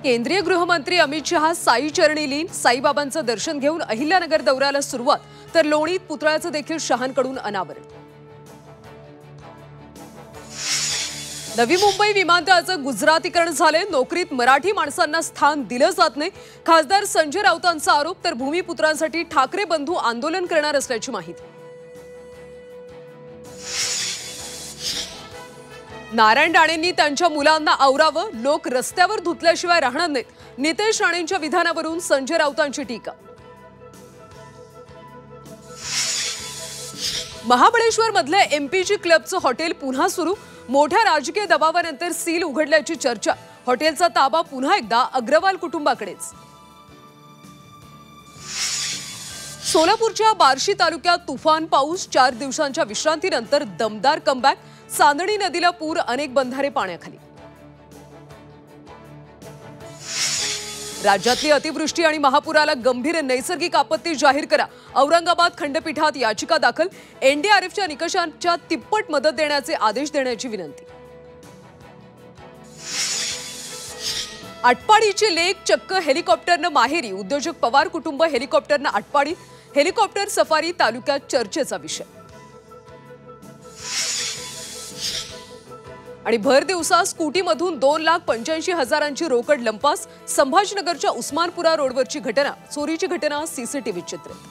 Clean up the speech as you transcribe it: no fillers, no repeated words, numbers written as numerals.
केंद्रीय गृहमंत्री अमित शहा साई चरणी लीन, साईबाबांचं दर्शन घेऊन अहिल्यानगर दौऱ्याला सुरुवात, तर लोणीत पुतळ्याचं देखील शहांकडून अनावरण। नवी मुंबई विमानतळाचं गुजरातीकरण झाले, नोकरीत मराठी माणसांना स्थान दिलं जात नाही। खासदार संजय राऊतांचा आरोप, तर भूमिपुत्रांसाठी ठाकरे बंधू आंदोलन करणार असल्याची माहिती। नारायण राणेंनी त्यांच्या मुलांना आवरावं, लोक रस्त्यावर धुतल्याशिवाय राहणार नाहीत। नितेश राणेंच्या विधानावरून संजय राऊतांची टीका। महाबळेश्वर मधल्या एमपीजी क्लबचं हॉटेल पुन्हा सुरू, मोठ्या राजकीय दबावानंतर सील उघडल्याची चर्चा। हॉटेलचा ताबा पुन्हा एकदा अग्रवाल कुटुंबाकडेच। सोलापूरच्या बार्शी तालुक्यात तुफान पाऊस, 4 दिवसांच्या विश्रांतीनंतर दमदार कमबॅक। चांदणी नदीला पूर, अनेक बंधारे पाण्याखाली। राज्यातली अतिवृष्टी आणि महापुराला गंभीर नैसर्गिक आपत्ती जाहीर करा, औरंगाबाद खंडपीठात याचिका दाखल। एनडीआरएफच्या निकषांच्या तिप्पट मदत देण्याचे आदेश देण्याची विनंती। आटपाडीची लेक चक्क हेलिकॉप्टरनं माहेरी, उद्योजक पवार कुटुंब हेलिकॉप्टरनं आटपाडी। हेलिकॉप्टर सफारी तालुक्यात चर्चेचा विषय। आणि भर दिवसा स्कूटीमधून 2,85,000ची रोकड लंपास। संभाजीनगरच्या उस्मानपुरा रोडवरची घटना, चोरीची घटना सीसीटीव्ही चित्रित।